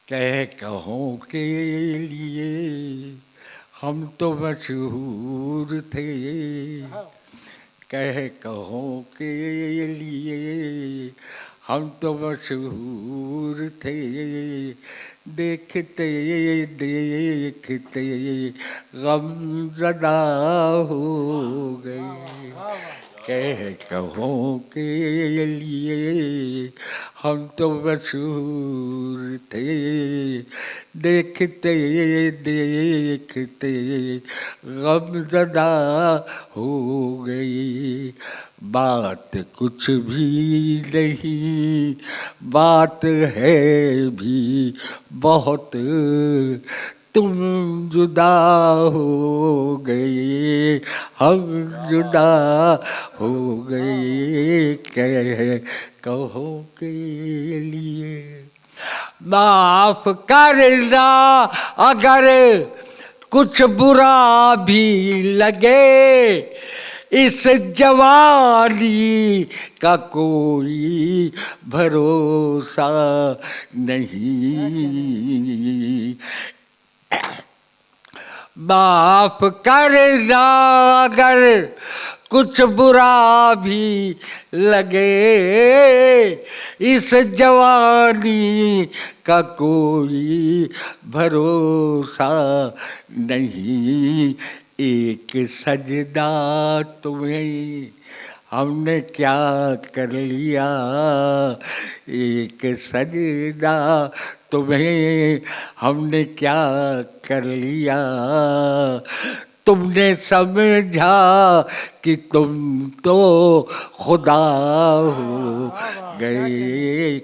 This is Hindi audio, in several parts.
कहों के लिए हम तो मशहूर थे, कहों के लिए हम तो मशहूर थे, देखते देखते गमज़दा हो गए। कहों के लिए हम तो मशहूर थे, देखते देखते गमज़दा हो गई। बात कुछ भी नहीं, बात है भी बहुत, तुम जुदा हो गए, हम जुदा हो गए। कहो के लिए माफ करना अगर कुछ बुरा भी लगे, इस जवानी का कोई भरोसा नहीं। माफ करना अगर कुछ बुरा भी लगे, इस जवानी का कोई भरोसा नहीं। एक सजदा तुम्हें हमने क्या कर लिया, एक सजदा तुम्हें हमने क्या कर लिया। तुमने समझा कि तुम तो खुदा हो गए,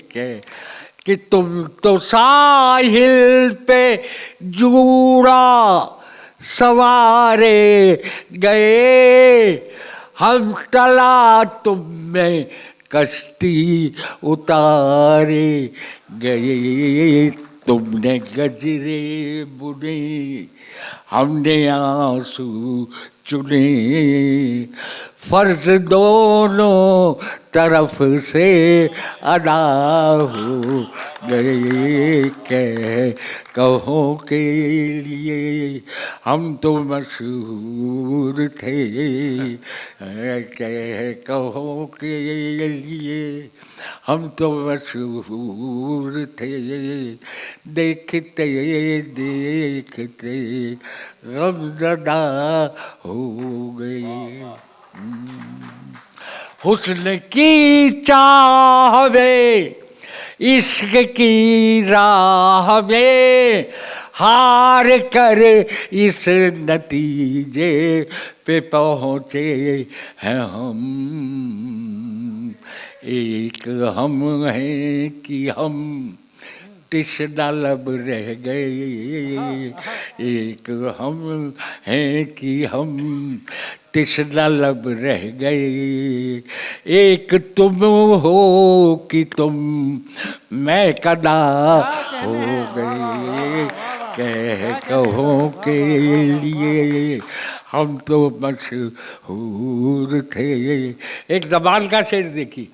कि तुम तो साहिल पे जूड़ा सवारे गए, हम तला तुम में कश्ती उतारे गए। तुमने गजरे बुने, हमने आंसू चुने, फर्ज दोनों तरफ से अदा हो गए। कहों के लिए हम तो मशहूर थे, कहों के लिए हम तो मशहूर थे, देखते देखते गमज़दा हो गए। हुस्न की चाह में, इश्क की राह में हार कर इस नतीजे पे पहुँचे हैं हम। एक हम हैं कि हम तिश्ना लब रह गए, एक हम हैं कि हम तिश्ना लब रह गए। एक तुम हो कि तुम मैं कदा हो गए, कहों के लिए हम तो मशहूर थे। एक ज़बान का शेर देखिए।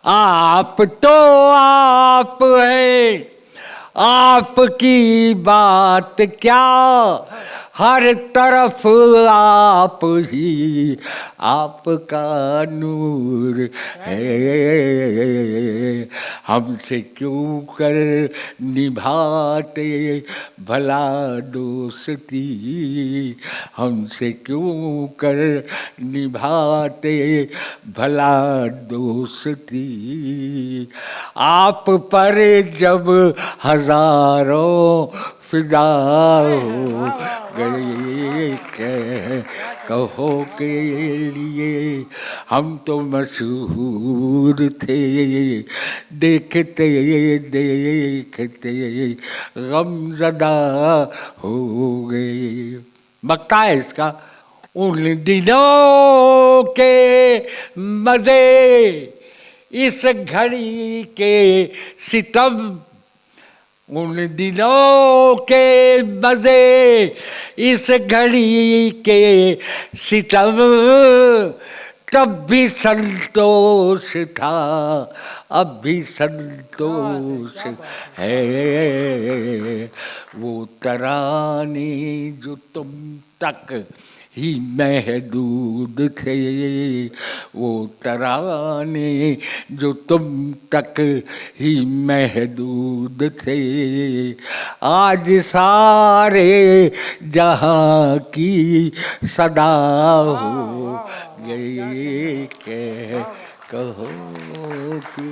आप तो आप हैं, आपकी बात क्या, हर तरफ आप ही आपका नूर है। हमसे क्यों कर निभाते भला दोस्ती, हमसे क्यों कर निभाते भला दोस्ती। आप पर जब हजारों फिदा हो गए, कहो के लिए हम तो मशहूर थे, देखते देखते गमज़दा हो गए। बकता है इसका, उन दिनों के मज़े इस घड़ी के सितम, उन दिनों के मज़े इस घड़ी के सितम, तब भी संतोष था, अब भी संतोष है। वो तराने जो तुम तक ही महदूद थे, वो तराने जो तुम तक ही महदूद थे, आज सारे जहां की सदा हो गए। कहो कि